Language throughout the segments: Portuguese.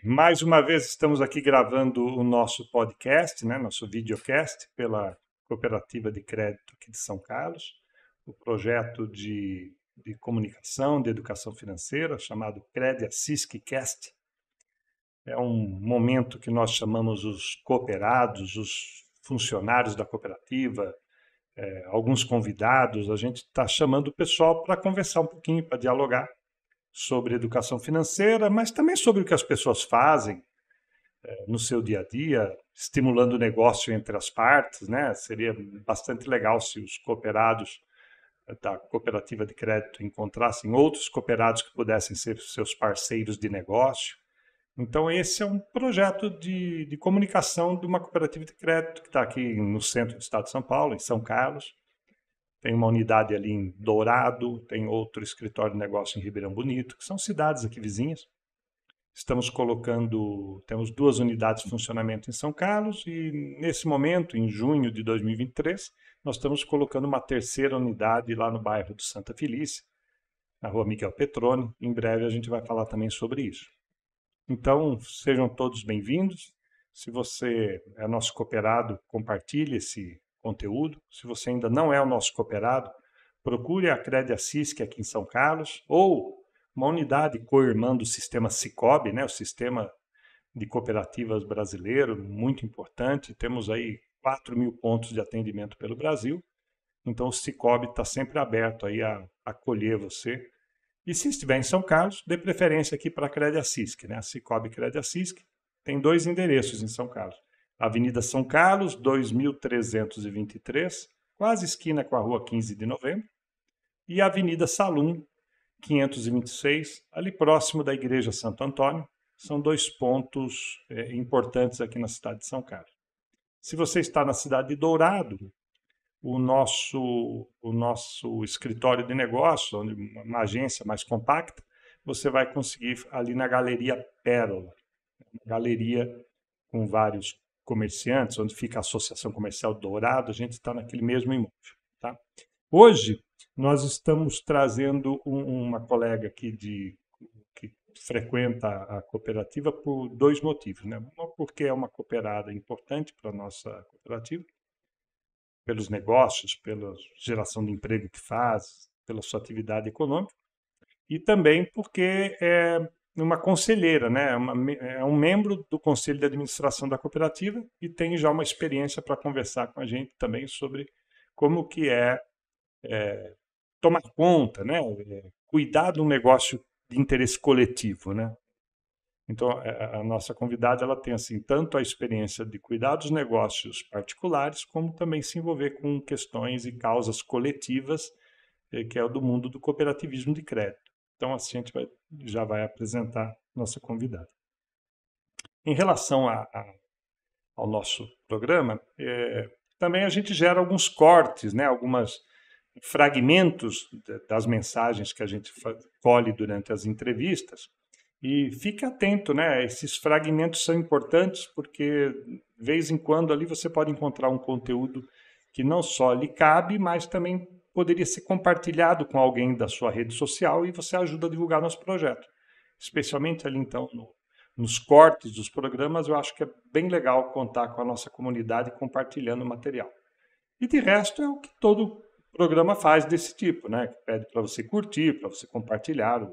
mais uma vez estamos aqui gravando o nosso podcast, né, nosso videocast, pela Cooperativa de Crédito aqui de São Carlos, o projeto de comunicação, de educação financeira, chamado CredAssistCast. É um momento que nós chamamos os cooperados, os funcionários da cooperativa, alguns convidados. A gente está chamando o pessoal para conversar um pouquinho, para dialogar sobre educação financeira, mas também sobre o que as pessoas fazem no seu dia a dia, estimulando o negócio entre as partes, né? Seria bastante legal se os cooperados da cooperativa de crédito encontrassem outros cooperados que pudessem ser seus parceiros de negócio. Então, esse é um projeto de comunicação de uma cooperativa de crédito que está aqui no centro do estado de São Paulo, em São Carlos. Tem uma unidade ali em Dourado, tem outro escritório de negócio em Ribeirão Bonito, que são cidades aqui vizinhas. Temos 2 unidades de funcionamento em São Carlos e, nesse momento, em junho de 2023, nós estamos colocando uma 3ª unidade lá no bairro de Santa Felícia, na rua Miguel Petroni. Em breve a gente vai falar também sobre isso. Então, sejam todos bem-vindos. Se você é nosso cooperado, compartilhe esse conteúdo. Se você ainda não é o nosso cooperado, procure a CredAssist aqui em São Carlos ou uma unidade co-irmã do sistema Sicoob, né, o sistema de cooperativas brasileiro, muito importante. Temos aí 4.000 pontos de atendimento pelo Brasil. Então, o Sicoob está sempre aberto aí a acolher você. E se estiver em São Carlos, dê preferência aqui para a CredAssist, né? A Sicoob CredAssist tem 2 endereços em São Carlos. Avenida São Carlos, 2323, quase esquina com a rua 15 de novembro. E a Avenida Salum, 526, ali próximo da Igreja Santo Antônio. São 2 pontos importantes aqui na cidade de São Carlos. Se você está na cidade de Dourado, o nosso escritório de negócio, uma agência mais compacta, você vai conseguir ali na Galeria Pérola, uma galeria com vários comerciantes, onde fica a Associação Comercial Dourado. A gente está naquele mesmo imóvel. Tá? Hoje, nós estamos trazendo uma colega aqui que frequenta a cooperativa por 2 motivos. Né? Uma, porque é uma cooperada importante para a nossa cooperativa, pelos negócios, pela geração de emprego que faz, pela sua atividade econômica, e também porque é uma conselheira, né? É um membro do conselho de administração da cooperativa e tem já uma experiência para conversar com a gente também sobre como que é tomar conta, né? Cuidar de um negócio de interesse coletivo, né? Então, a nossa convidada, ela tem assim tanto a experiência de cuidar dos negócios particulares, como também se envolver com questões e causas coletivas, que é o do mundo do cooperativismo de crédito. Então, assim, a gente já vai apresentar nossa convidada. Em relação ao nosso programa, também a gente gera alguns cortes, né, alguns fragmentos das mensagens que a gente colhe durante as entrevistas. E fique atento, né? Esses fragmentos são importantes porque, de vez em quando, ali você pode encontrar um conteúdo que não só lhe cabe, mas também poderia ser compartilhado com alguém da sua rede social e você ajuda a divulgar nosso projeto. Especialmente ali, então, nos cortes dos programas, eu acho que é bem legal contar com a nossa comunidade compartilhando o material. E, de resto, é o que todo programa faz desse tipo, né? Que pede para você curtir, para você compartilhar,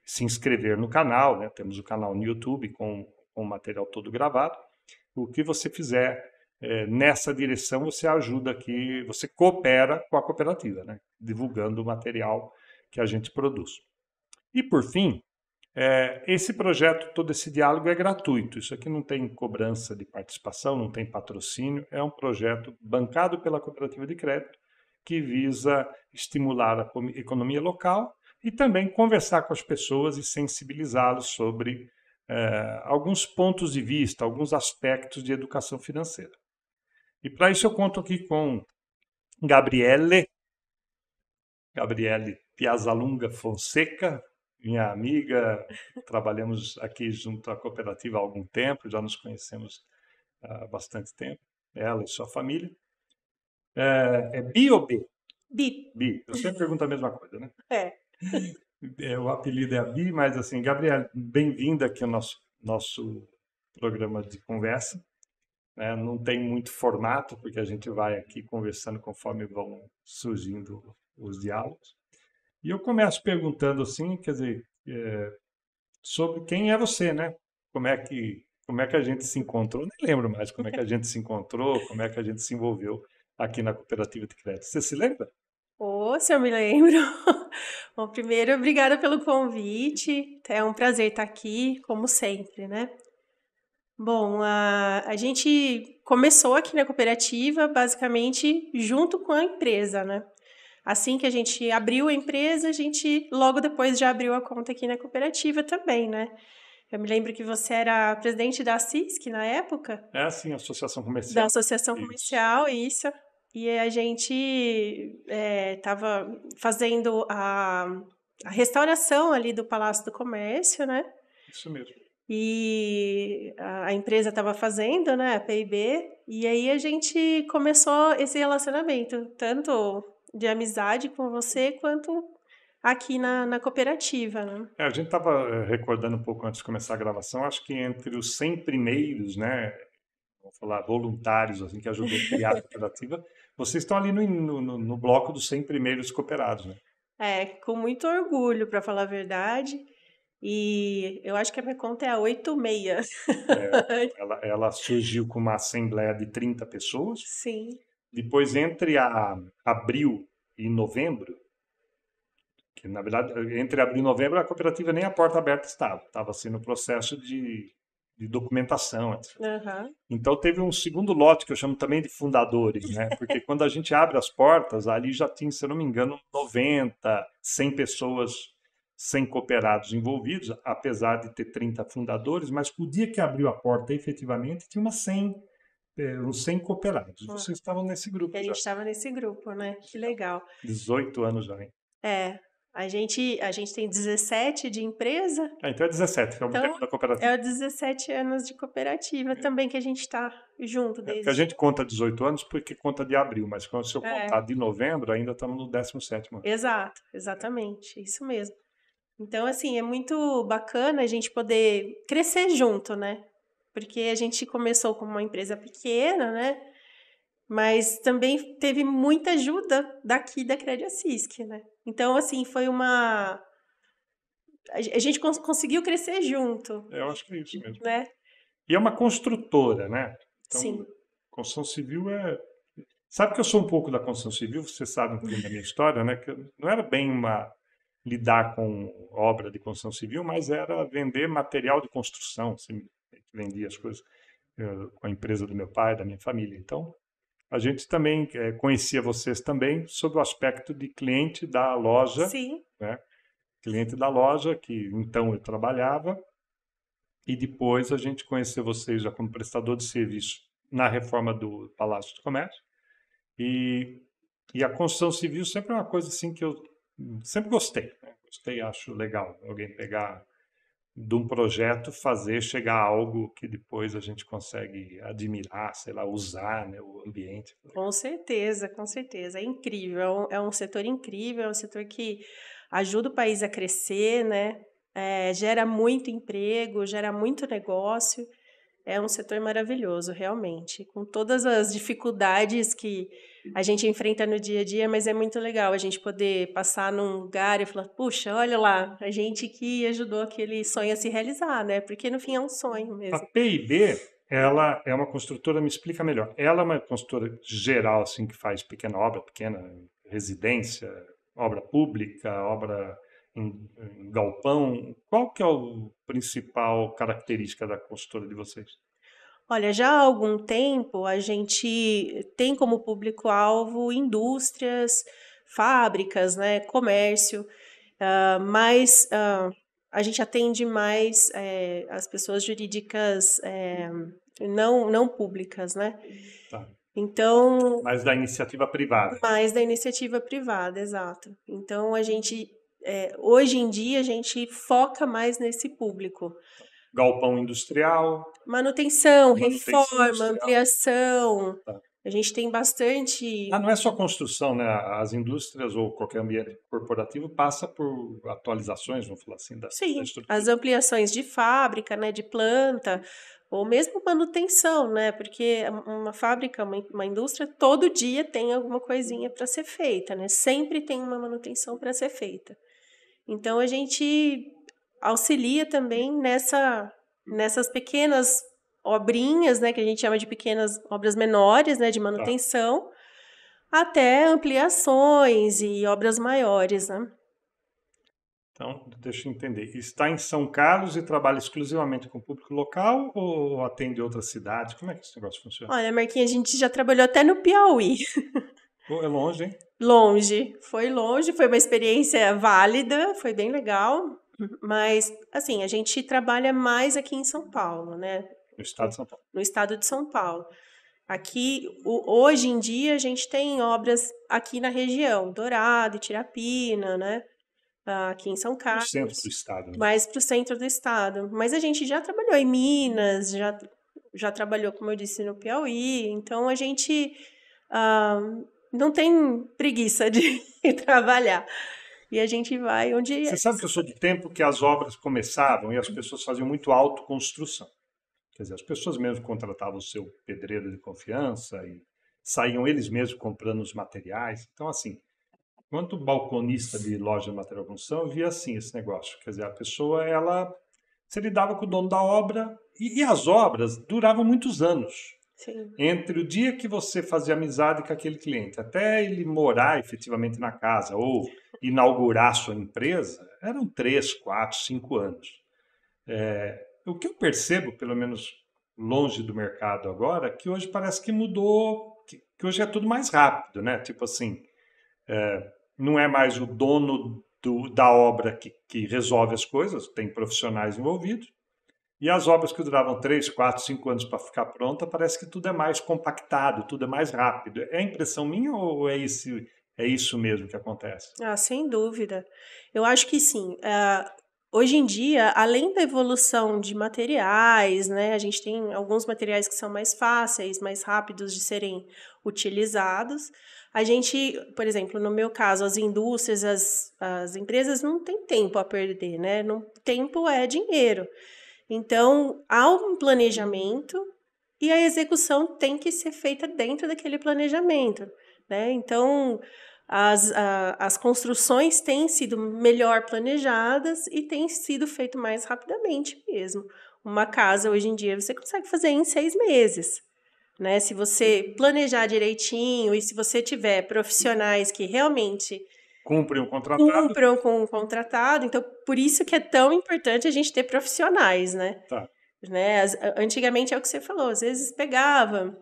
se inscrever no canal, né? Temos o canal no YouTube com o material todo gravado. O que você fizer nessa direção, você ajuda aqui, você coopera com a cooperativa, né? Divulgando o material que a gente produz. E, por fim, esse projeto, todo esse diálogo é gratuito. Isso aqui não tem cobrança de participação, não tem patrocínio. É um projeto bancado pela Cooperativa de Crédito que visa estimular a economia local e também conversar com as pessoas e sensibilizá-los sobre alguns pontos de vista, alguns aspectos de educação financeira. E para isso eu conto aqui com Gabriele Piazzalunga Fonseca, minha amiga. Trabalhamos aqui junto à cooperativa há algum tempo, já nos conhecemos há bastante tempo, ela e sua família. É Bi ou B? Bi. Bi. Eu sempre pergunto a mesma coisa, né? É. O apelido é a Bi, mas assim, Gabriela, bem-vinda aqui ao nosso nosso programa de conversa, né? Não tem muito formato, porque a gente vai aqui conversando conforme vão surgindo os diálogos. E eu começo perguntando assim, quer dizer, sobre quem é você, né? Como é que a gente se encontrou? Nem lembro mais como é que a gente se encontrou, como é que a gente se envolveu aqui na cooperativa de crédito. Você se lembra? Ô, se eu me lembro. Bom, primeiro, obrigada pelo convite. É um prazer estar aqui, como sempre, né? Bom, a gente começou aqui na cooperativa, basicamente, junto com a empresa, né? Assim que a gente abriu a empresa, a gente logo depois já abriu a conta aqui na cooperativa também, né? Eu me lembro que você era presidente da CISC na época, É assim, associação da comercial. Associação Isso. Comercial, isso. E a gente estava fazendo a restauração ali do Palácio do Comércio, né? Isso mesmo. E a empresa estava fazendo, né, a PIB, e aí a gente começou esse relacionamento, tanto de amizade com você, quanto aqui na cooperativa, né? A gente estava recordando um pouco antes de começar a gravação, acho que entre os 100 primeiros, né, vamos falar, voluntários, assim, que ajudou a criar a cooperativa, vocês estão ali no bloco dos 100 primeiros cooperados, né? É, com muito orgulho, para falar a verdade, e eu acho que a minha conta é a 86. Ela surgiu com uma assembleia de 30 pessoas, Sim, depois entre abril e novembro, que na verdade, entre abril e novembro a cooperativa nem a porta aberta estava assim no processo de documentação, etc. aham, Então teve um segundo lote que eu chamo também de fundadores, né? Porque quando a gente abre as portas, ali já tinha, se eu não me engano, 90, 100 pessoas, 100 cooperados envolvidos, apesar de ter 30 fundadores, mas o dia que abriu a porta, efetivamente, tinha uns 100 cooperados. ah, Vocês estavam nesse e grupo a já, gente estava nesse grupo, né? Que legal. 18 anos já, hein? É, a gente tem 17 de empresa. Então é 17, que é o tempo Então, da é cooperativa. os 17 anos de cooperativa também que a gente está junto Porque a desde. gente conta 18 anos porque conta de abril, mas quando se eu contar É, de novembro, ainda estamos no 17º ano. exato, exatamente, isso mesmo. Então, assim, é muito bacana a gente poder crescer junto, né? Porque a gente começou como uma empresa pequena, né? Mas também teve muita ajuda daqui da Crédito Assist, né? Então, assim, foi uma. A gente conseguiu crescer junto, Eu acho que é isso mesmo. né? E é uma construtora, né? Então, Sim. construção civil é. Sabe que eu sou um pouco da construção civil, você sabe um pouquinho da minha história, né? Que não era bem uma lidar com obra de construção civil, mas era vender material de construção. Assim, vendia as coisas com a empresa do meu pai, da minha família. Então, a gente também conhecia vocês também sob o aspecto de cliente da loja, Sim. né? Cliente da loja, que então eu trabalhava, e depois a gente conheceu vocês já como prestador de serviço na reforma do Palácio do Comércio. E, e a construção civil sempre é uma coisa assim que eu sempre gostei, né? Gostei, acho legal alguém pegar de um projeto, fazer chegar a algo que depois a gente consegue admirar, sei lá, usar, né, o ambiente. Com certeza, com certeza. É incrível, é um setor incrível, é um setor que ajuda o país a crescer, né? Gera muito emprego, gera muito negócio. É um setor maravilhoso, realmente, com todas as dificuldades que a gente enfrenta no dia a dia, mas é muito legal a gente poder passar num lugar e falar, puxa, olha lá, a gente que ajudou aquele sonho a se realizar, né? Porque no fim é um sonho A mesmo. PIB, ela é uma construtora, me explica melhor. Ela é uma construtora geral, assim, que faz pequena obra, pequena residência, obra pública, obra em galpão. Qual que é a principal característica da construtora de vocês? Olha, já há algum tempo a gente tem como público-alvo indústrias, fábricas, né, comércio, mas a gente atende mais as pessoas jurídicas não públicas, né? Tá. Então, Mas da iniciativa privada. mais da iniciativa privada, exato. Então, hoje em dia, a gente foca mais nesse público. Galpão industrial, Manutenção, manutenção reforma, industrial. ampliação, Tá. A gente tem bastante. Não é só construção, né? As indústrias ou qualquer ambiente corporativo passa por atualizações, vamos falar assim, da Sim, estrutura. as ampliações de fábrica, né, de planta, ou mesmo manutenção, né? Porque uma fábrica, uma indústria, todo dia tem alguma coisinha para ser feita, né? Sempre tem uma manutenção para ser feita. Então a gente auxilia também nessas pequenas obrinhas, né, que a gente chama de pequenas obras menores, né, de Tá. manutenção, até ampliações e obras maiores, né? Então, deixa eu entender. Está em São Carlos e trabalha exclusivamente com o público local ou atende outras cidades? Como é que esse negócio funciona? Olha, Marquinhos, a gente já trabalhou até no Piauí. Pô, é longe, hein? Longe, foi uma experiência válida, foi bem legal, mas assim, a gente trabalha mais aqui em São Paulo, né? No estado de São Paulo. No estado de São Paulo. Aqui, hoje em dia, a gente tem obras aqui na região, Dourado, Tirapina, né? Aqui em São No centro do Carlos, estado, né? mais para o centro do estado. Mas a gente já trabalhou em Minas, já trabalhou, como eu disse, no Piauí. Então, a gente ah, não tem preguiça de trabalhar. E a gente vai onde Você é sabe que eu sou do necessário. tempo que as obras começavam e as pessoas faziam muito autoconstrução. Quer dizer, as pessoas mesmo contratavam o seu pedreiro de confiança e saíam eles mesmos comprando os materiais. Então, assim, enquanto balconista de loja de material de construção, eu via assim esse negócio. Quer dizer, a pessoa, ela se lidava com o dono da obra e as obras duravam muitos anos. Sim, Entre o dia que você fazia amizade com aquele cliente até ele morar efetivamente na casa ou inaugurar sua empresa, eram 3, 4, 5 anos. O que eu percebo, pelo menos longe do mercado agora, é que hoje parece que mudou, que hoje é tudo mais rápido, né? Tipo assim, não é mais o dono da obra que resolve as coisas, tem profissionais envolvidos. E as obras que duravam 3, 4, 5 anos para ficar pronta, parece que tudo é mais compactado, tudo é mais rápido. É impressão minha ou é isso mesmo que acontece? sem dúvida. Eu acho que sim. Hoje em dia, além da evolução de materiais, né, a gente tem alguns materiais que são mais fáceis, mais rápidos de serem utilizados. A gente, por exemplo, no meu caso, as indústrias, as empresas não têm tempo a perder, né? Não, tempo é dinheiro. Então, há um planejamento e a execução tem que ser feita dentro daquele planejamento, né? Então, as construções têm sido melhor planejadas e têm sido feito mais rapidamente mesmo. Uma casa, hoje em dia, você consegue fazer em 6 meses, né? Se você planejar direitinho e se você tiver profissionais que realmente Cumpre um contratado? cumpram com o contratado, então por isso que é tão importante a gente ter profissionais, né? Tá. Antigamente é o que você falou, às vezes pegava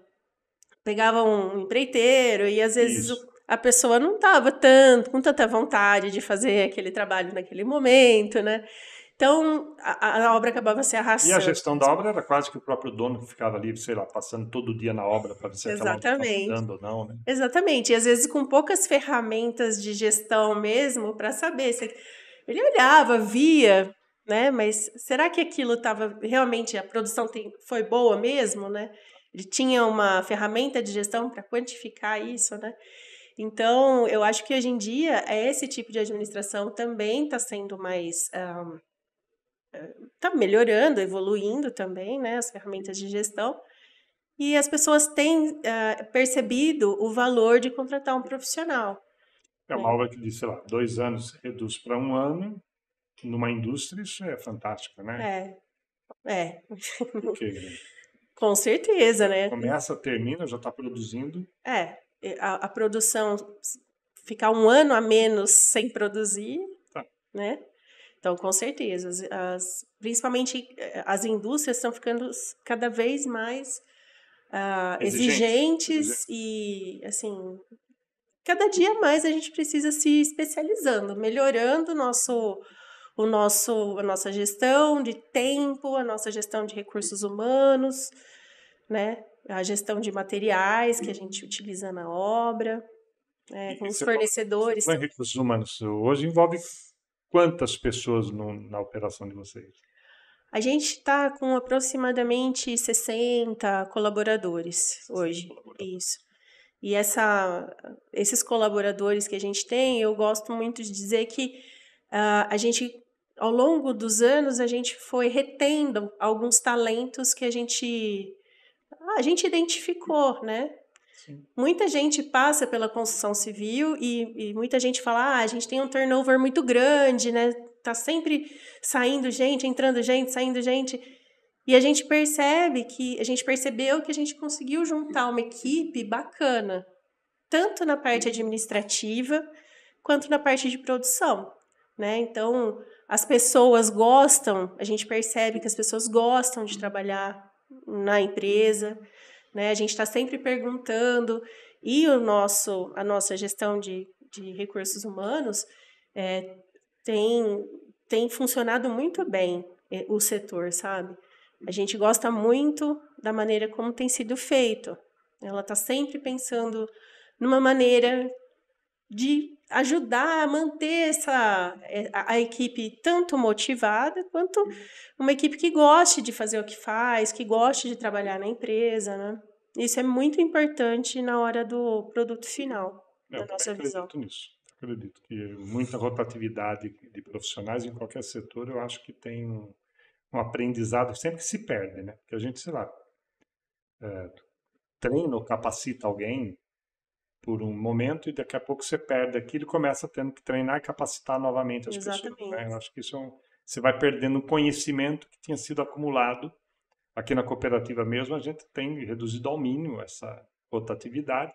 um empreiteiro e às vezes Isso. a pessoa não estava com tanta vontade de fazer aquele trabalho naquele momento, né? Então a obra acabava se E a arrastando. gestão da obra era quase que o próprio dono que ficava ali, sei lá, passando todo dia na obra para ver se aquela obra estava Exatamente. andando ou não, né? Exatamente. E às vezes com poucas ferramentas de gestão mesmo para saber se ele olhava, via, né? Mas será que aquilo estava realmente a produção foi boa mesmo, né? Ele tinha uma ferramenta de gestão para quantificar isso, né? Então, eu acho que hoje em dia esse tipo de administração também está sendo mais, está melhorando, evoluindo também, né? As ferramentas de gestão. E as pessoas têm percebido o valor de contratar um profissional, É uma né? obra que diz, sei lá, 2 anos reduz para 1 ano. Numa indústria, isso é fantástico, né? É, é, Porque com certeza, né? começa, termina, já está produzindo. A produção ficar 1 ano a menos sem produzir, Tá. né? Então, com certeza, principalmente as indústrias estão ficando cada vez mais Exigentes. exigentes e, assim, cada dia mais a gente precisa se especializando, melhorando a nossa gestão de tempo, a nossa gestão de recursos humanos, né? A gestão de materiais que a gente utiliza na obra, com E os você fornecedores falou em também. recursos humanos. Hoje envolve quantas pessoas na operação de vocês? A gente está com aproximadamente 60 colaboradores 60 hoje. colaboradores. Isso. E esses colaboradores que a gente tem, eu gosto muito de dizer que a gente, ao longo dos anos, a gente foi retendo alguns talentos que a gente identificou, né? Sim. Muita gente passa pela construção civil e muita gente fala, a gente tem um turnover muito grande, né? Tá sempre saindo gente, entrando gente, saindo gente. E a gente percebeu que a gente conseguiu juntar uma equipe bacana, tanto na parte administrativa quanto na parte de produção, né? Então, as pessoas gostam, a gente percebe que as pessoas gostam de trabalhar na empresa, né? A gente está sempre perguntando, e a nossa gestão de recursos humanos tem funcionado muito bem o setor, sabe? A gente gosta muito da maneira como tem sido feito. Ela está sempre pensando numa maneira de ajudar a manter a equipe tanto motivada quanto uma equipe que goste de fazer o que faz, que goste de trabalhar na empresa, né? Isso é muito importante na hora do produto final, Eu na também nossa visão. acredito nisso. Acredito que muita rotatividade de profissionais em qualquer setor, eu acho que tem um aprendizado sempre que se perde, né? Porque a gente, sei lá, treina ou capacita alguém por um momento e daqui a pouco você perde aquilo e começa tendo que treinar e capacitar novamente as pessoas, né? Eu Exatamente. acho que isso você vai perdendo um conhecimento que tinha sido acumulado. Aqui na cooperativa mesmo, a gente tem reduzido ao mínimo essa rotatividade,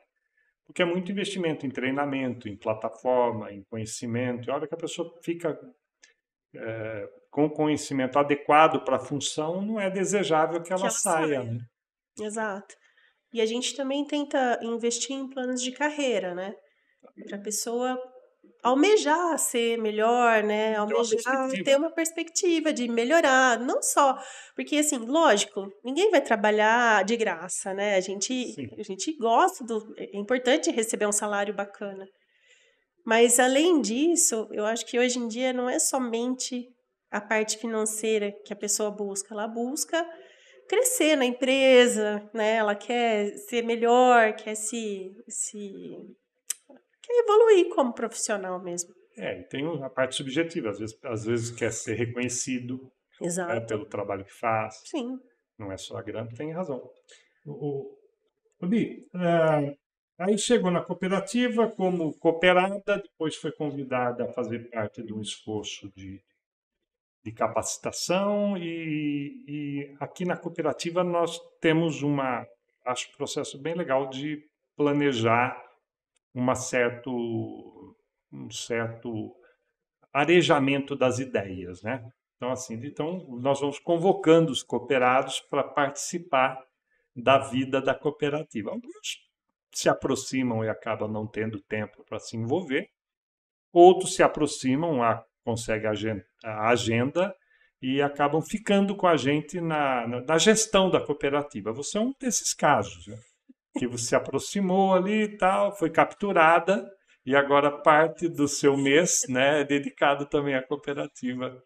porque é muito investimento em treinamento, em plataforma, em conhecimento. E a hora que a pessoa fica com conhecimento adequado para a função, não é desejável que Que ela ela saia, saia. né? Exato. E a gente também tenta investir em planos de carreira, né? Para a pessoa almejar ser melhor, né? Tem uma Almejar perspectiva. ter uma perspectiva de melhorar, não só porque assim, lógico, ninguém vai trabalhar de graça, né? Sim. A gente gosta é importante receber um salário bacana. Mas além disso, eu acho que hoje em dia não é somente a parte financeira que a pessoa busca, ela busca crescer na empresa, né? Ela quer ser melhor, quer evoluir como profissional mesmo. E tem a parte subjetiva. Às vezes quer ser reconhecido, né, Exato. pelo trabalho que faz. Sim. Não é só a grana, tem razão. O Bi, aí chegou na cooperativa como cooperada, depois foi convidada a fazer parte de um esforço de capacitação e aqui na cooperativa nós temos acho um processo bem legal de planejar um certo arejamento das ideias, né? Então nós vamos convocando os cooperados para participar da vida da cooperativa. Alguns se aproximam e acabam não tendo tempo para se envolver, outros se aproximam, conseguem a agenda e acabam ficando com a gente na gestão da cooperativa. Você é um desses casos, né? Que você se aproximou ali e tal, foi capturada e agora parte do seu mês, né, é dedicado também à cooperativa.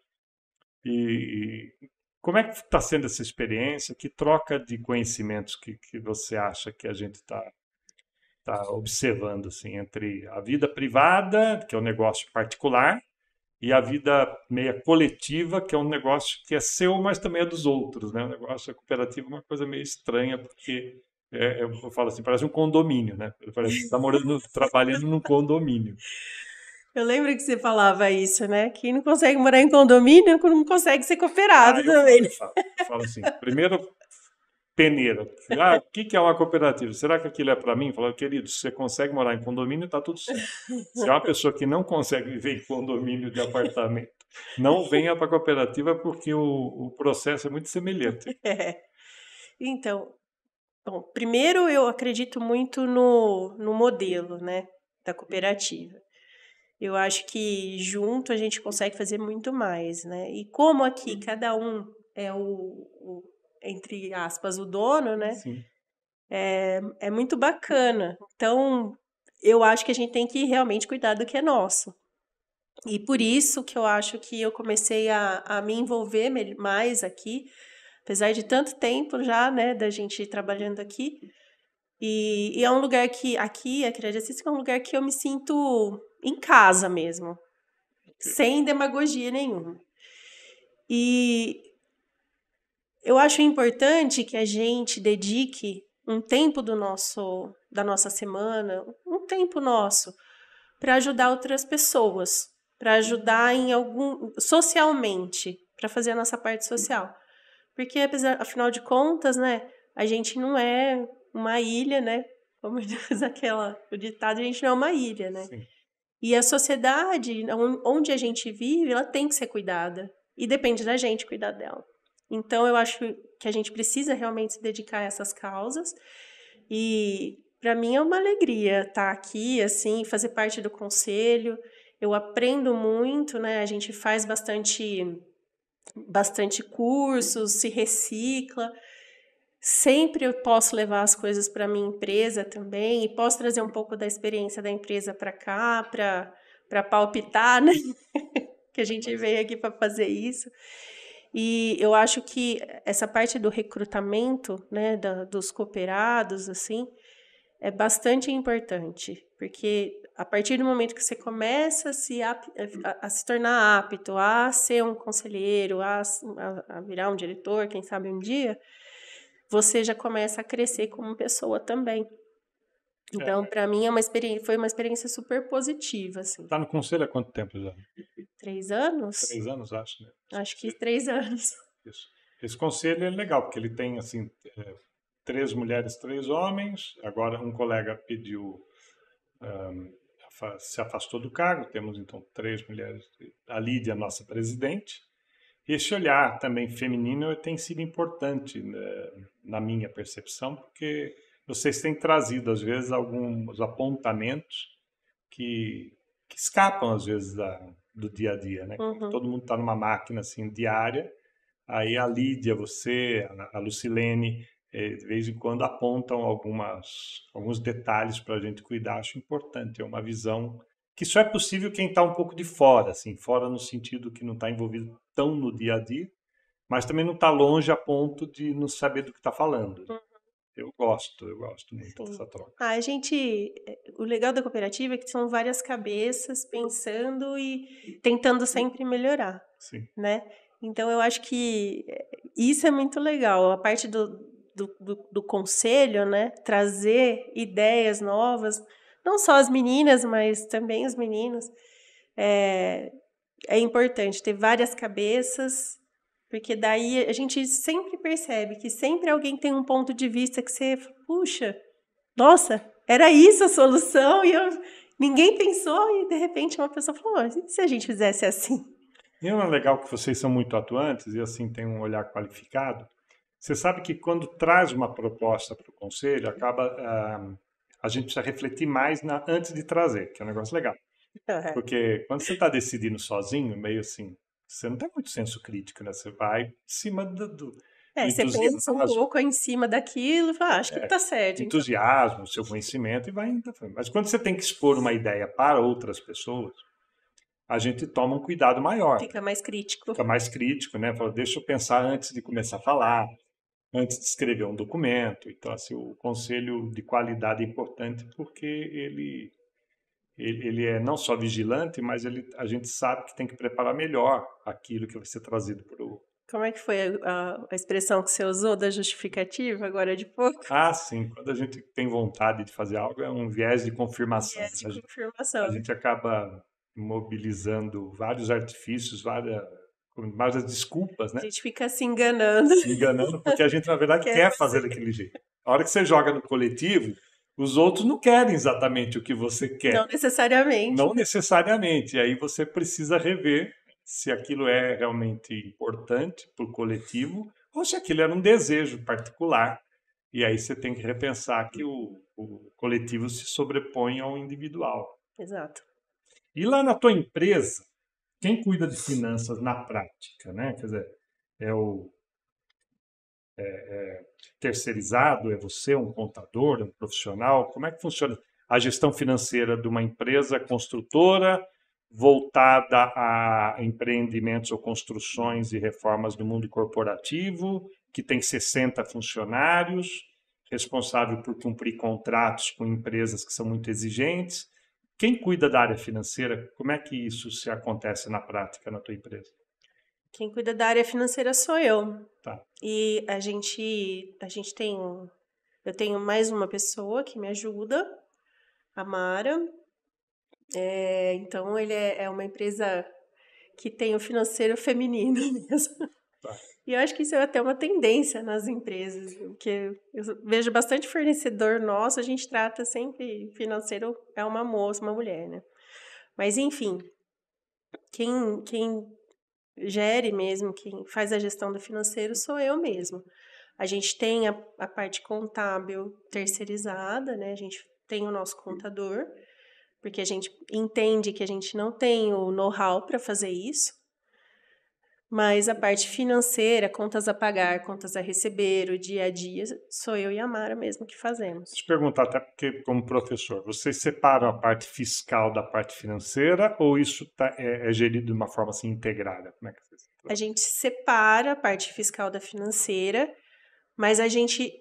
E como é que está sendo essa experiência? Que troca de conhecimentos que você acha que a gente está observando assim, entre a vida privada, que é um negócio particular, e a vida meia coletiva, que é um negócio que é seu, mas também é dos outros, né? O negócio cooperativo é uma coisa meio estranha, porque eu falo assim, parece um condomínio, né? Parece que está morando, trabalhando num condomínio. Eu lembro que você falava isso, né? Quem não consegue morar em condomínio não consegue ser Ah, cooperado eu falo, também, né? eu falo, eu falo assim, primeiro peneira. Ah, o que é uma cooperativa? Será que aquilo é para mim? Fala, querido, se você consegue morar em condomínio, está tudo certo. Se é uma pessoa que não consegue viver em condomínio de apartamento, não venha para a cooperativa porque o processo é muito semelhante. É. Então, bom, primeiro eu acredito muito no modelo, né, da cooperativa. Eu acho que junto a gente consegue fazer muito mais, né? E como aqui cada um é entre aspas, o dono, né? Sim. É muito bacana. Então, eu acho que a gente tem que realmente cuidar do que é nosso. E por isso que eu acho que eu comecei a me envolver mais aqui, apesar de tanto tempo já, né, da gente trabalhando aqui. E é um lugar que, aqui, a Criaria Artística é um lugar que eu me sinto em casa mesmo, sem demagogia nenhuma. E eu acho importante que a gente dedique um tempo da nossa semana, um tempo nosso, para ajudar outras pessoas, para ajudar socialmente, para fazer a nossa parte social. Porque, afinal de contas, né, a gente não é uma ilha, né? Como diz o ditado, a gente não é uma ilha, né? Sim. E a sociedade, onde a gente vive, ela tem que ser cuidada. E depende da gente cuidar dela. Então, eu acho que a gente precisa realmente se dedicar a essas causas. E, para mim, é uma alegria estar aqui, assim, fazer parte do conselho. Eu aprendo muito, né? A gente faz bastante cursos, se recicla. Sempre eu posso levar as coisas para a minha empresa também e posso trazer um pouco da experiência da empresa para cá, para palpitar, né? Que a gente veio aqui para fazer isso. E eu acho que essa parte do recrutamento, né, dos cooperados, assim, é bastante importante, porque a partir do momento que você começa a se tornar apto a ser um conselheiro, a virar um diretor, quem sabe um dia, você já começa a crescer como pessoa também. Então, para mim, foi uma experiência super positiva, assim. Está no conselho há quanto tempo já? 3 anos? 3 anos, acho, né? Acho que 3 anos. Isso. Esse conselho é legal, porque ele tem, assim, 3 mulheres, 3 homens. Agora, um colega pediu, se afastou do cargo. Temos, então, 3 mulheres. A Lídia, nossa presidente. Esse olhar também feminino tem sido importante, né, na minha percepção, porque vocês têm trazido, às vezes, alguns apontamentos que escapam, às vezes, do dia a dia, né? Uhum. Todo mundo está numa máquina assim, diária. Aí a Lídia, você, a Lucilene, de vez em quando apontam alguns detalhes para a gente cuidar. Acho importante, é uma visão que só é possível quem está um pouco de fora, assim, fora no sentido que não está envolvido tão no dia a dia, mas também não está longe a ponto de não saber do que está falando. Eu gosto muito dessa troca. O legal da cooperativa é que são várias cabeças pensando e tentando sempre melhorar, Sim. né? Então, eu acho que isso é muito legal. A parte do conselho, né? Trazer ideias novas, não só as meninas, mas também os meninos. É importante ter várias cabeças, porque daí a gente sempre percebe que sempre alguém tem um ponto de vista que você, puxa, nossa, era isso a solução, e ninguém pensou, e de repente uma pessoa falou, e se a gente fizesse assim? E é legal que vocês são muito atuantes e assim têm um olhar qualificado. Você sabe que quando traz uma proposta para o conselho, a gente precisa refletir mais antes de trazer, que é um negócio legal. Porque quando você está decidindo sozinho, meio assim, você não tem muito senso crítico, né? Você vai em cima do Você pensa um pouco em cima daquilo e fala, acho que está certo. Entusiasmo, então. Seu conhecimento e vai indo. Mas quando você tem que expor uma ideia para outras pessoas, a gente toma um cuidado maior. Fica mais crítico. Fica mais crítico, né? Fala, deixa eu pensar antes de começar a falar, antes de escrever um documento. Então, assim, o conselho de qualidade é importante porque ele é não só vigilante, mas a gente sabe que tem que preparar melhor aquilo que vai ser trazido para o... Como é que foi a expressão que você usou da justificativa agora de pouco? Ah, sim. Quando a gente tem vontade de fazer algo, é um viés de confirmação. Viés de confirmação. A gente acaba mobilizando vários artifícios, várias desculpas, né? A gente fica se enganando. Se enganando, porque a gente, na verdade, quer fazer daquele jeito. A hora que você joga no coletivo, os outros não querem exatamente o que você quer. Não necessariamente. Não necessariamente. E aí você precisa rever se aquilo é realmente importante para o coletivo ou se aquilo era um desejo particular. E aí você tem que repensar que o coletivo se sobrepõe ao individual. Exato. E lá na tua empresa, quem cuida de finanças na prática, né? Quer dizer, terceirizado, é você, um contador, um profissional? Como é que funciona a gestão financeira de uma empresa construtora voltada a empreendimentos ou construções e reformas do mundo corporativo, que tem 60 funcionários, responsável por cumprir contratos com empresas que são muito exigentes. Quem cuida da área financeira, como é que isso se acontece na prática na tua empresa? Quem cuida da área financeira sou eu. Tá. E eu tenho mais uma pessoa que me ajuda, a Mara. Então, ele é uma empresa que tem o financeiro feminino mesmo. Tá. E eu acho que isso é até uma tendência nas empresas, porque eu vejo bastante fornecedor nosso, a gente trata sempre financeiro é uma moça, uma mulher, né? Mas, enfim, quem gere mesmo, quem faz a gestão do financeiro sou eu mesmo. A gente tem a parte contábil terceirizada, né? A gente tem o nosso contador, porque a gente entende que a gente não tem o know-how para fazer isso. Mas a parte financeira, contas a pagar, contas a receber, o dia a dia, sou eu e a Mara mesmo que fazemos. Deixa eu te perguntar, até porque, como professor, vocês separam a parte fiscal da parte financeira ou isso é gerido de uma forma assim integrada? Como é que vocês... A gente separa a parte fiscal da financeira, mas a gente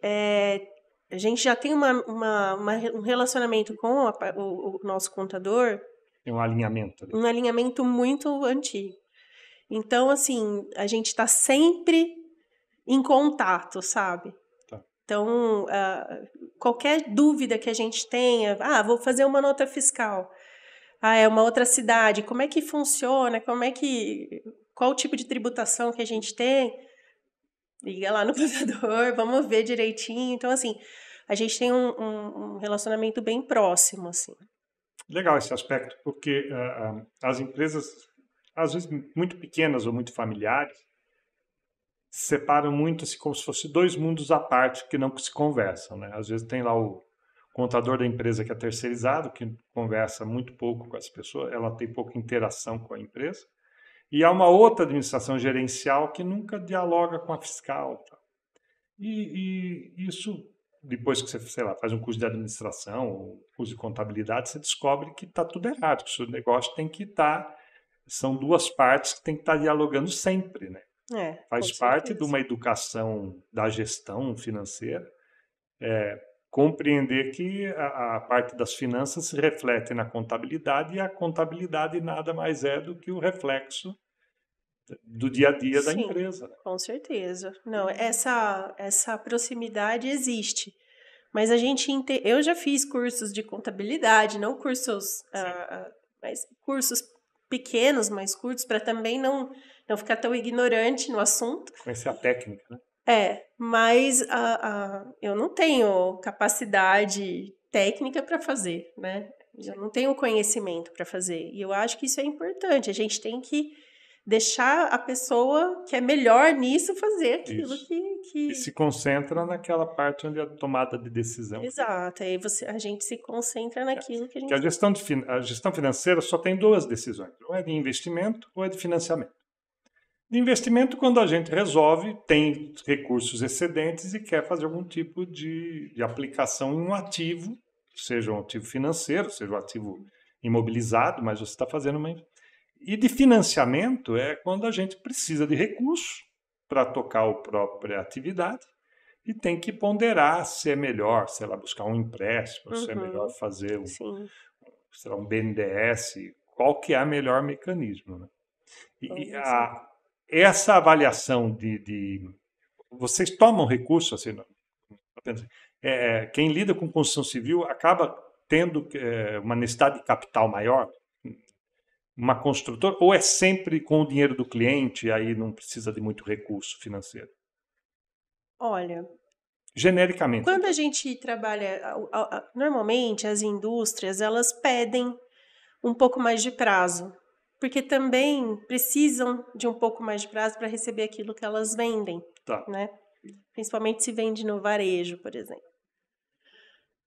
já tem um relacionamento com o nosso contador, Tem um alinhamento ali. um alinhamento muito antigo. Então, assim, a gente está sempre em contato, sabe? Tá. Então, qualquer dúvida que a gente tenha, vou fazer uma nota fiscal. É uma outra cidade, como é que funciona? Qual o tipo de tributação que a gente tem? Liga lá no contador, vamos ver direitinho. Então, assim, a gente tem um relacionamento bem próximo, assim. Legal esse aspecto, porque as empresas, às vezes muito pequenas ou muito familiares, separam muito assim, como se fossem dois mundos à parte que não se conversam, né? Às vezes tem lá o contador da empresa que é terceirizado, que conversa muito pouco com as pessoas, ela tem pouca interação com a empresa, e há uma outra administração gerencial que nunca dialoga com a fiscal. Tá? E isso, depois que você, sei lá, faz um curso de administração ou curso de contabilidade, você descobre que está tudo errado, que o seu negócio tem que estar... São duas partes que tem que estar dialogando sempre, né? Faz parte de uma educação da gestão financeira, compreender que a parte das finanças se reflete na contabilidade e a contabilidade nada mais é do que o reflexo do dia a dia da empresa. Sim, com certeza. Não, essa proximidade existe. Mas eu já fiz cursos de contabilidade, não cursos, mas cursos pequenos, mais curtos, para também não ficar tão ignorante no assunto. Conhecer a técnica, né? Mas eu não tenho capacidade técnica para fazer, né? Eu não tenho conhecimento para fazer. E eu acho que isso é importante. A gente tem que deixar a pessoa que é melhor nisso fazer aquilo que... E se concentra naquela parte onde é a tomada de decisão. Exato. Aí a gente se concentra naquilo que a gente... Que a gestão financeira só tem duas decisões. Ou é de investimento ou é de financiamento. De investimento, quando a gente resolve, tem recursos excedentes e quer fazer algum tipo de aplicação em um ativo, seja um ativo financeiro, seja um ativo imobilizado, mas você está fazendo uma... E de financiamento é quando a gente precisa de recursos para tocar a própria atividade e tem que ponderar se é melhor, sei lá, buscar um empréstimo, se é melhor fazer sei lá, um BNDES, qual que é o melhor mecanismo. Né? Essa avaliação vocês tomam recurso, assim, quem lida com construção civil acaba tendo uma necessidade de capital maior, uma construtora, ou é sempre com o dinheiro do cliente e aí não precisa de muito recurso financeiro? Olha, genericamente. Quando a gente trabalha, normalmente as indústrias, elas pedem um pouco mais de prazo, porque também precisam de um pouco mais de prazo para receber aquilo que elas vendem, né? Principalmente se vende no varejo, por exemplo.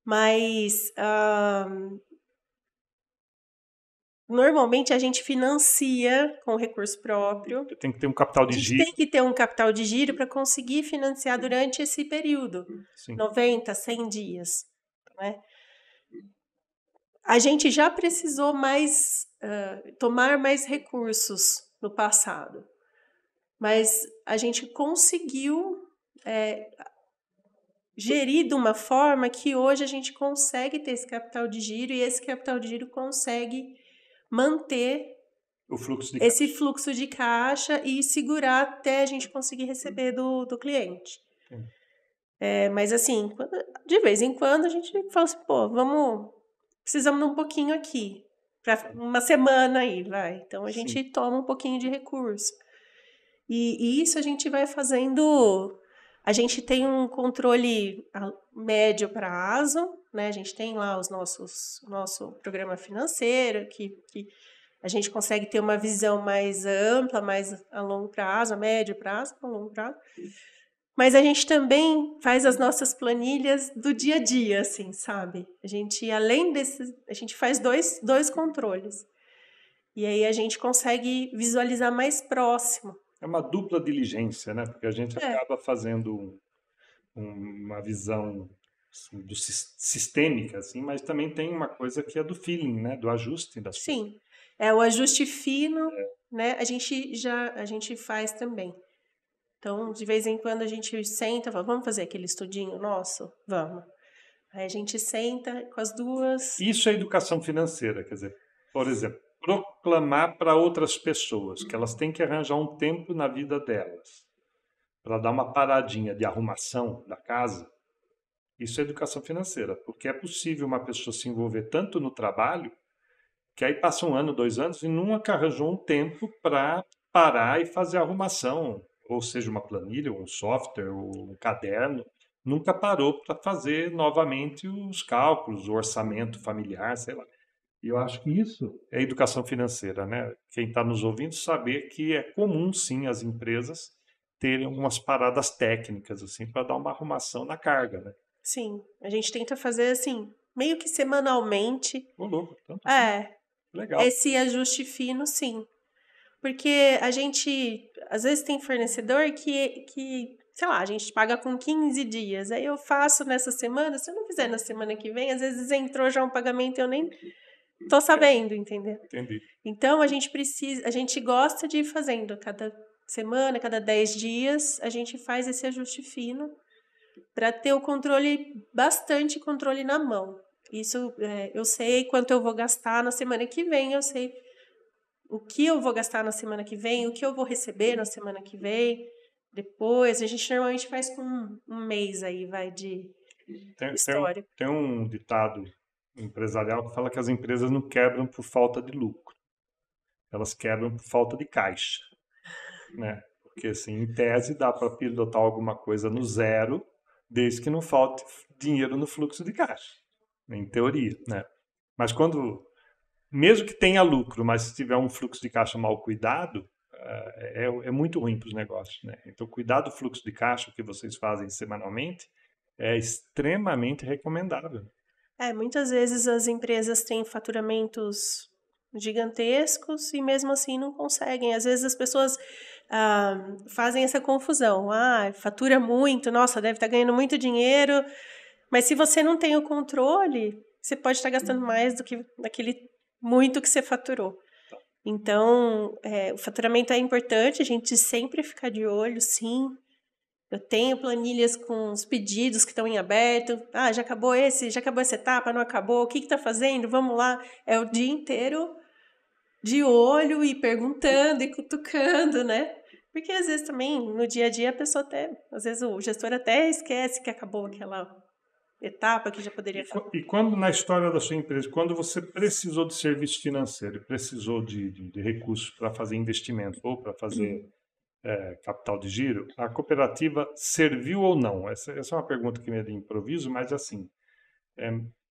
Mas normalmente a gente financia com recurso próprio. Tem que ter um capital de giro. A gente tem que ter um capital de giro para conseguir financiar durante esse período, 90, 100 dias. Né? A gente já precisou tomar mais recursos no passado, mas a gente conseguiu gerir de uma forma que hoje a gente consegue ter esse capital de giro e esse capital de giro consegue manter O fluxo de esse caixa. fluxo de caixa e segurar até a gente conseguir receber do cliente. Sim. Mas assim, de vez em quando a gente fala assim, pô, precisamos de um pouquinho aqui, para uma semana aí, vai. Então a Sim. gente toma um pouquinho de recurso. E isso a gente vai fazendo. A gente tem um controle médio prazo, né? A gente tem lá nosso programa financeiro, que a gente consegue ter uma visão mais ampla, mais a longo prazo, a médio prazo, a longo prazo. Mas a gente também faz as nossas planilhas do dia a dia, assim, sabe? A gente, além desses, a gente faz dois controles. E aí a gente consegue visualizar mais próximo. É uma dupla diligência, né? Porque a gente É, acaba fazendo uma visão assim, sistêmica, assim, mas também tem uma coisa que é do feeling, né? Do ajuste das coisas. sim. É o ajuste fino, né? A gente faz também. Então, de vez em quando a gente senta, fala, vamos fazer aquele estudinho nosso? Vamos. Aí a gente senta com as duas. Isso é educação financeira, quer dizer, por exemplo, proclamar para outras pessoas que elas têm que arranjar um tempo na vida delas para dar uma paradinha de arrumação da casa. Isso é educação financeira, porque é possível uma pessoa se envolver tanto no trabalho que aí passa 1 ano, 2 anos e nunca arranjou um tempo para parar e fazer a arrumação, ou seja, uma planilha, ou um software, ou um caderno, nunca parou para fazer novamente os cálculos, o orçamento familiar, sei lá. E eu acho que isso é educação financeira, né? Quem está nos ouvindo saber que é comum, sim, as empresas terem algumas paradas técnicas, assim, para dar uma arrumação na carga, né? Sim, a gente tenta fazer assim, meio que semanalmente. Ô, louco, tanto assim, É, legal. esse ajuste fino, sim. Porque a gente, às vezes, tem fornecedor que, sei lá, a gente paga com 15 dias. Aí eu faço nessa semana, se eu não fizer na semana que vem, às vezes entrou já um pagamento e eu nem tô sabendo, entendeu? Entendi. Então a gente gosta de ir fazendo cada semana, cada 10 dias, a gente faz esse ajuste fino para ter o controle, bastante controle na mão. Isso, eu sei quanto eu vou gastar na semana que vem, eu sei o que eu vou gastar na semana que vem, o que eu vou receber na semana que vem. Depois, a gente normalmente faz com um mês aí, vai, de história. Tem um ditado empresarial que fala que as empresas não quebram por falta de lucro, elas quebram por falta de caixa, né? Porque, assim, em tese, dá para pilotar alguma coisa no zero, desde que não falte dinheiro no fluxo de caixa, em teoria, né? Mas mesmo que tenha lucro, mas se tiver um fluxo de caixa mal cuidado, é muito ruim para os negócios, né? Então, cuidar do fluxo de caixa que vocês fazem semanalmente é extremamente recomendável. Muitas vezes as empresas têm faturamentos gigantescos e mesmo assim não conseguem. Às vezes as pessoas fazem essa confusão. Fatura muito, nossa, deve estar ganhando muito dinheiro. Mas se você não tem o controle, você pode estar gastando mais do que daquele muito que você faturou. Então, o faturamento é importante, a gente sempre fica de olho, sim. Eu tenho planilhas com os pedidos que estão em aberto. Já acabou essa etapa, não acabou? O que está fazendo? Vamos lá. É o dia inteiro de olho e perguntando e cutucando, né? Porque às vezes também, no dia a dia, a pessoa às vezes o gestor até esquece que acabou aquela etapa que já poderia fazer. E quando, na história da sua empresa, quando você precisou de serviço financeiro, precisou de recursos para fazer investimento ou para fazer capital de giro, a cooperativa serviu ou não? Essa é uma pergunta que me é de improviso, mas assim,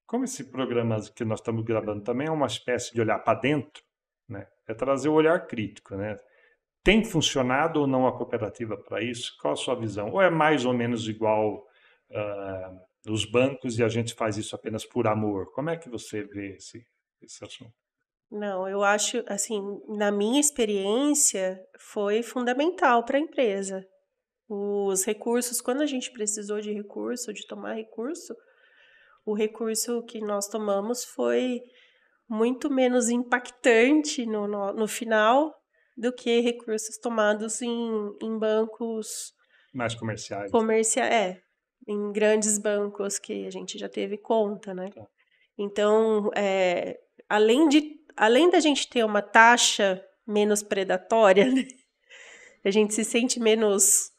como esse programa que nós estamos gravando também é uma espécie de olhar para dentro, né? É trazer o olhar crítico, né? Tem funcionado ou não a cooperativa para isso? Qual a sua visão? Ou é mais ou menos igual os bancos e a gente faz isso apenas por amor? Como é que você vê esse assunto? Não, eu acho, assim, na minha experiência, foi fundamental para a empresa. Os recursos, quando a gente precisou de recurso, de tomar recurso, o recurso que nós tomamos foi muito menos impactante no final do que recursos tomados em bancos Mais comerciais. comerciais. em grandes bancos que a gente já teve conta, né? Tá. Então, além da gente ter uma taxa menos predatória, né? A gente se sente menos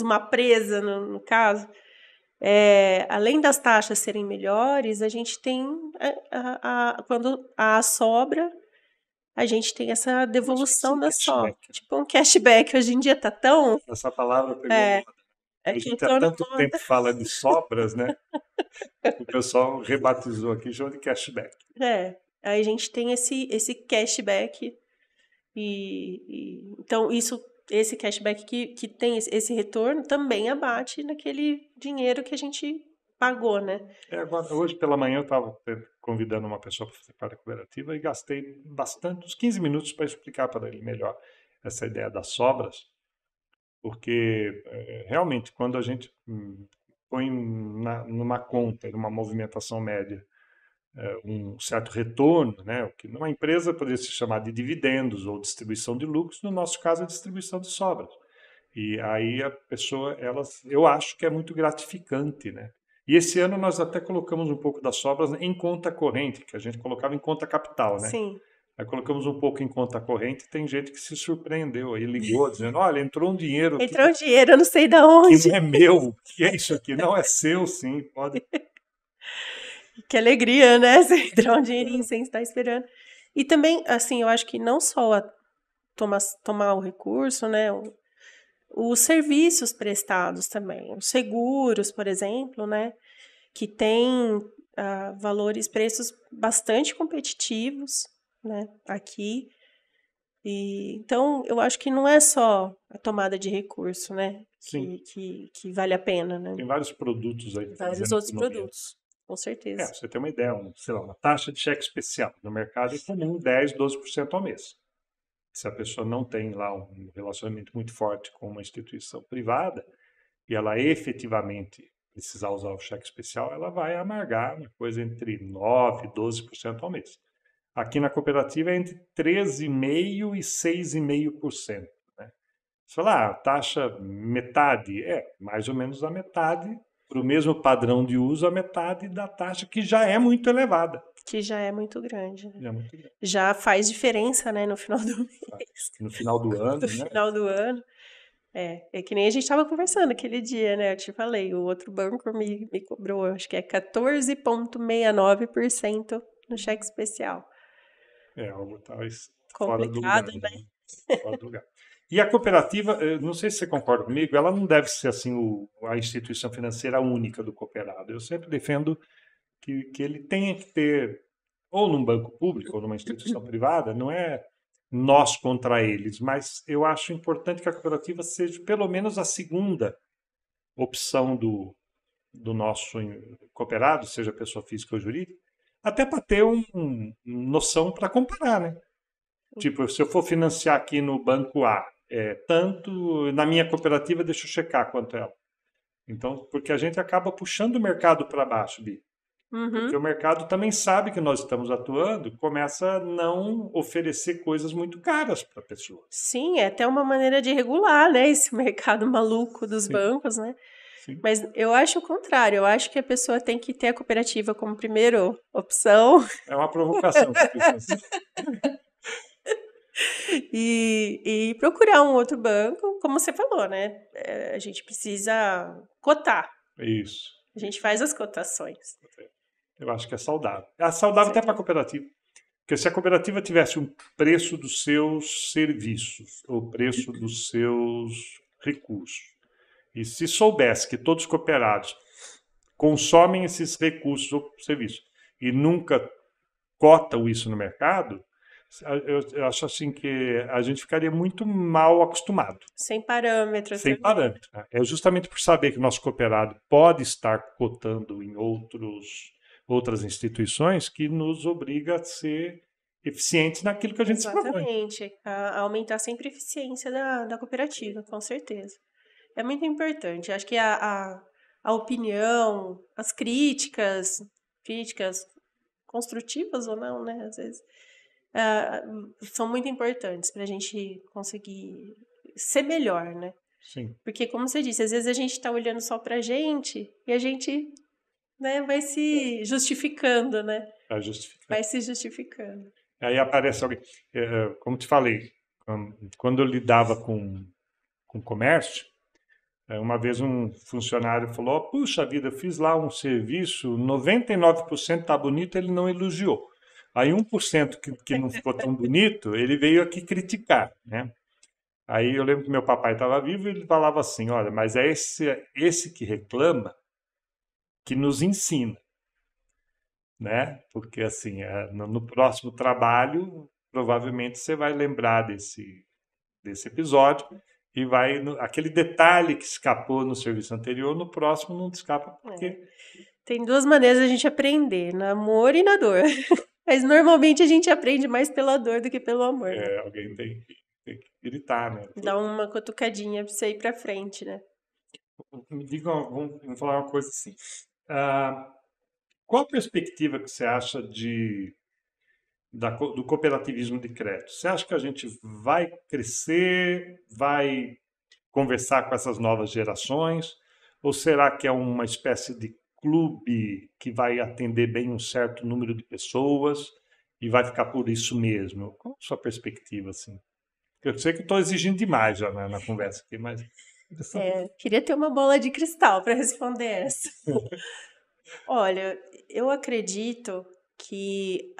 uma presa, no caso. Além das taxas serem melhores, a gente tem, quando há sobra, a gente tem essa devolução da sobra. Cashback. Tipo um cashback. Hoje em dia tá tão... Essa palavra pegou moda. É A que eu gente há tô na tanto moda. tempo fala de sobras, né? O pessoal rebatizou aqui, chama de cashback. Aí a gente tem esse cashback então esse cashback que tem esse retorno também abate naquele dinheiro que a gente pagou, né? Agora, hoje pela manhã eu estava convidando uma pessoa para participar da cooperativa e gastei uns 15 minutos para explicar para ele melhor essa ideia das sobras, porque realmente quando a gente põe numa conta, numa movimentação média, um certo retorno, né? O que numa empresa poderia se chamar de dividendos ou distribuição de lucros, no nosso caso é distribuição de sobras. E aí a pessoa, eu acho que é muito gratificante, né? E esse ano nós até colocamos um pouco das sobras em conta corrente, que a gente colocava em conta capital, né? Sim. Aí colocamos um pouco em conta corrente, tem gente que se surpreendeu, aí ligou dizendo, olha, entrou um dinheiro aqui Entrou um dinheiro, eu não sei de que onde. não é meu, o que é isso aqui? Não, é seu sim, pode. Que alegria, né? Você entrar um dinheirinho sem estar esperando. E também, assim, eu acho que não só tomar o recurso, né? Os serviços prestados também. Os seguros, por exemplo, né? Que tem preços bastante competitivos, né? Aqui. Então, eu acho que não é só a tomada de recurso, né? Sim, Que vale a pena, né? tem vários produtos aí Vários fazendo outros economia. produtos, com certeza. Você tem uma ideia, sei lá, uma taxa de cheque especial. No mercado é comum 10, 12% ao mês. Se a pessoa não tem lá um relacionamento muito forte com uma instituição privada e ela efetivamente precisar usar o cheque especial, ela vai amargar uma coisa entre 9% e 12% ao mês. Aqui na cooperativa é entre 13,5% e 6,5%. Né? Você fala, taxa metade, mais ou menos a metade, para o mesmo padrão de uso, a metade da taxa, que já é muito elevada. Que já é muito grande, né? Já é muito grande. Já faz diferença, né, no final do mês. No final do ano, No né? final do ano. É que nem a gente estava conversando aquele dia, né? Eu te falei, o outro banco me cobrou, acho que é 14,69% no cheque especial. É algo talvez fora do lugar, Complicado, né? né? Fora do lugar. E a cooperativa, não sei se você concorda comigo, ela não deve ser assim a instituição financeira única do cooperado. Eu sempre defendo que ele tenha que ter, ou num banco público, ou numa instituição privada, não é nós contra eles, mas eu acho importante que a cooperativa seja pelo menos a segunda opção do nosso cooperado, seja pessoa física ou jurídica, até para ter noção para comparar, né? Tipo, se eu for financiar aqui no banco A, tanto na minha cooperativa, deixa eu checar quanto é ela. Então, porque a gente acaba puxando o mercado para baixo, Bi. Porque o mercado também sabe que nós estamos atuando, começa a não oferecer coisas muito caras para a pessoa. Sim, é até uma maneira de regular, né, esse mercado maluco dos bancos, né? Sim. Mas eu acho o contrário, eu acho que a pessoa tem que ter a cooperativa como primeira opção. É uma provocação que eu fiz assim. E procurar um outro banco, como você falou, né? A gente precisa cotar. Isso. A gente faz as cotações. Eu acho que é saudável. É saudável até para a cooperativa. Porque se a cooperativa tivesse um preço dos seus serviços, o preço dos seus recursos, e se soubesse que todos os cooperados consomem esses recursos ou serviços e nunca cotam isso no mercado, eu acho assim que a gente ficaria muito mal acostumado. Sem parâmetros. Sem parâmetro. É justamente por saber que o nosso cooperado pode estar cotando em outras instituições que nos obriga a ser eficientes naquilo que a gente se propõe. Exatamente. A aumentar sempre a eficiência da cooperativa, com certeza. É muito importante. Acho que a opinião, as críticas construtivas ou não, né? Às vezes, são muito importantes para a gente conseguir ser melhor, né? Sim, Porque, como você disse, às vezes a gente está olhando só para a gente e a gente, né, vai se justificando, né? para justificar. Vai se justificando. Aí aparece alguém, como te falei, quando eu lidava com comércio, uma vez um funcionário falou: puxa vida, eu fiz lá um serviço, 99% tá bonito, ele não elogiou. Aí 1% que não ficou tão bonito, ele veio aqui criticar, né? Aí eu lembro que meu papai estava vivo e ele falava assim: olha, mas é esse que reclama que nos ensina, né? Porque assim, no próximo trabalho, provavelmente você vai lembrar desse episódio e vai aquele detalhe que escapou no serviço anterior, no próximo não escapa É. porque Tem duas maneiras de a gente aprender, no amor e na dor. Mas normalmente a gente aprende mais pela dor do que pelo amor, né? alguém tem que gritar, né? Dá uma cutucadinha pra você ir pra frente, né? Me diga, vamos falar uma coisa assim. Ah, qual a perspectiva que você acha do cooperativismo de crédito? Você acha que a gente vai crescer, vai conversar com essas novas gerações? Ou será que é uma espécie de clube que vai atender bem um certo número de pessoas e vai ficar por isso mesmo? Qual a sua perspectiva, assim? Eu sei que estou exigindo demais já na conversa aqui, mas Queria ter uma bola de cristal para responder essa. Olha, eu acredito que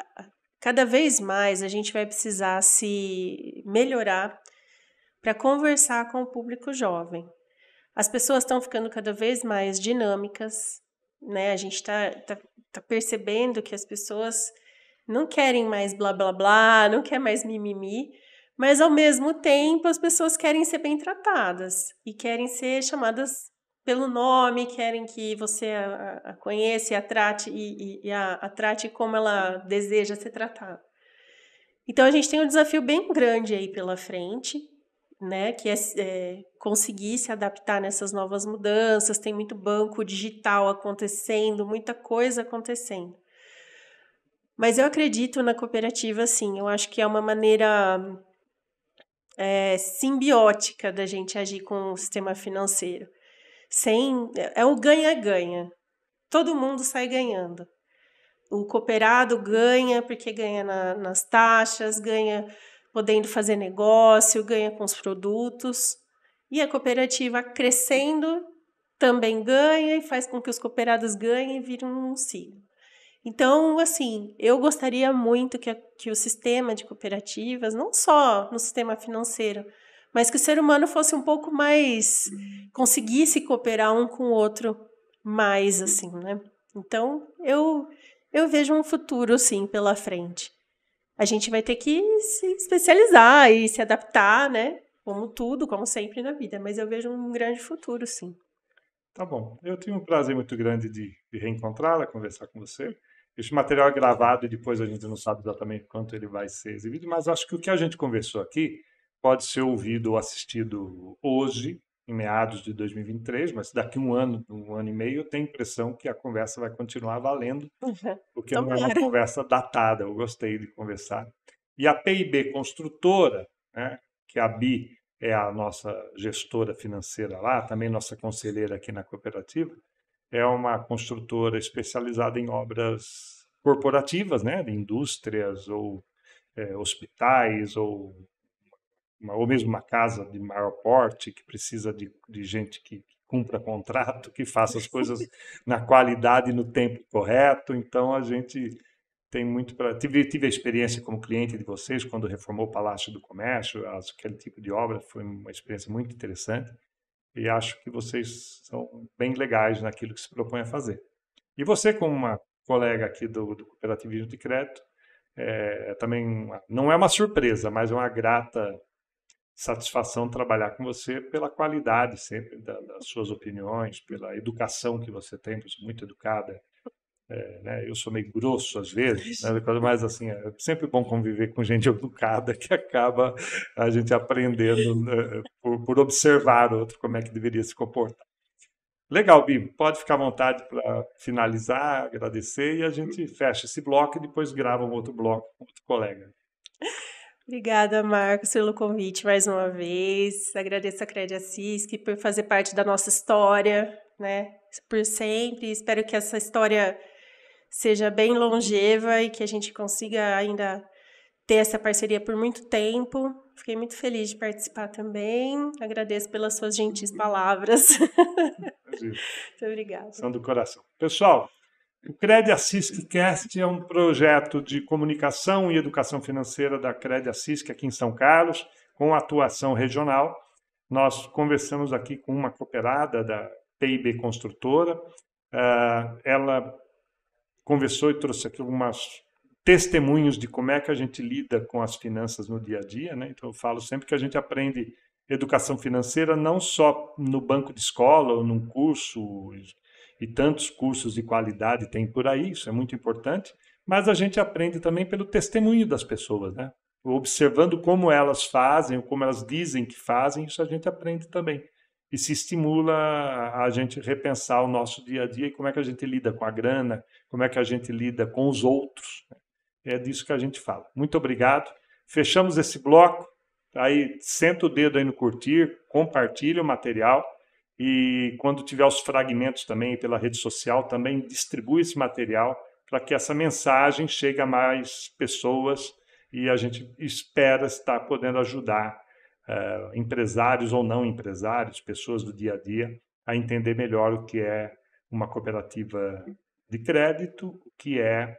cada vez mais a gente vai precisar se melhorar para conversar com o público jovem. As pessoas estão ficando cada vez mais dinâmicas, né? A gente tá percebendo que as pessoas não querem mais blá blá blá, não quer mais mimimi, mas ao mesmo tempo as pessoas querem ser bem tratadas e querem ser chamadas pelo nome, querem que você a conheça e a trate a trate como ela deseja ser tratada. Então a gente tem um desafio bem grande aí pela frente, né? Que é conseguir se adaptar nessas novas mudanças. Tem muito banco digital acontecendo, muita coisa acontecendo. Mas eu acredito na cooperativa, sim. Eu acho que é uma maneira simbiótica da gente agir com o sistema financeiro. É o ganha-ganha. Todo mundo sai ganhando. O cooperado ganha porque ganha nas taxas, ganha podendo fazer negócio, ganha com os produtos. E a cooperativa crescendo também ganha e faz com que os cooperados ganhem e viram um ciclo. Então, assim, eu gostaria muito que o sistema de cooperativas, não só no sistema financeiro, mas que o ser humano fosse um pouco mais, conseguisse cooperar um com o outro mais, assim, né? Então, eu vejo um futuro, sim, pela frente. A gente vai ter que se especializar e se adaptar, né? Como tudo, como sempre na vida, mas eu vejo um grande futuro, sim. tá bom. Eu tenho um prazer muito grande de reencontrá-la, conversar com você. Esse material é gravado e depois a gente não sabe exatamente quanto ele vai ser exibido, mas acho que o que a gente conversou aqui pode ser ouvido ou assistido hoje, em meados de 2023, mas daqui um ano e meio, eu tenho a impressão que a conversa vai continuar valendo, porque não é uma Tomara. conversa datada. Eu gostei de conversar. E a PIB Construtora, né, que a Bi é a nossa gestora financeira lá, também nossa conselheira aqui na cooperativa, é uma construtora especializada em obras corporativas, né, de indústrias ou hospitais ou mesmo uma casa de maior porte que precisa de gente que cumpra contrato, que faça as coisas na qualidade e no tempo correto. Então a gente tem muito para. Tive a experiência como cliente de vocês quando reformou o Palácio do Comércio, aquele tipo de obra, foi uma experiência muito interessante e acho que vocês são bem legais naquilo que se propõe a fazer. E você, como uma colega aqui do Cooperativismo de Crédito, também não é uma surpresa, mas é uma grata satisfação trabalhar com você pela qualidade sempre das suas opiniões, pela educação que você tem, você é muito educada, né? Eu sou meio grosso às vezes, né? Mas assim, é sempre bom conviver com gente educada que acaba a gente aprendendo, né, por observar o outro como é que deveria se comportar. Legal, Bim. Pode ficar à vontade para finalizar, agradecer e a gente fecha esse bloco e depois grava um outro bloco com outro colega. Obrigada, Marcos, pelo convite mais uma vez. Agradeço a Crédito Assis por fazer parte da nossa história, né? Por sempre. Espero que essa história seja bem longeva e que a gente consiga ainda ter essa parceria por muito tempo. Fiquei muito feliz de participar também. Agradeço pelas suas gentis palavras. Imagina, Muito obrigada. são do coração. Pessoal, o Cred Assist é um projeto de comunicação e educação financeira da Cred Assist aqui em São Carlos, com atuação regional. Nós conversamos aqui com uma cooperada da PIB Construtora. Ela conversou e trouxe aqui algumas testemunhos de como é que a gente lida com as finanças no dia a dia, né? Então eu falo sempre que a gente aprende educação financeira não só no banco de escola ou num curso, e tantos cursos de qualidade tem por aí, isso é muito importante, mas a gente aprende também pelo testemunho das pessoas, né? Observando como elas fazem, ou como elas dizem que fazem, isso a gente aprende também. E se estimula a gente repensar o nosso dia a dia e como é que a gente lida com a grana, como é que a gente lida com os outros. É disso que a gente fala. Muito obrigado. Fechamos esse bloco. Aí senta o dedo aí no curtir, compartilha o material e quando tiver os fragmentos também pela rede social, também distribui esse material para que essa mensagem chegue a mais pessoas e a gente espera estar podendo ajudar empresários ou não empresários, pessoas do dia a dia, a entender melhor o que é uma cooperativa de crédito, o que é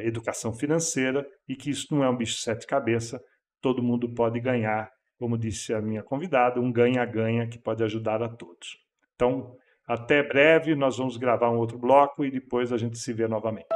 educação financeira e que isso não é um bicho de sete cabeças, todo mundo pode ganhar, como disse a minha convidada, um ganha-ganha que pode ajudar a todos. Então, até breve, nós vamos gravar um outro bloco e depois a gente se vê novamente.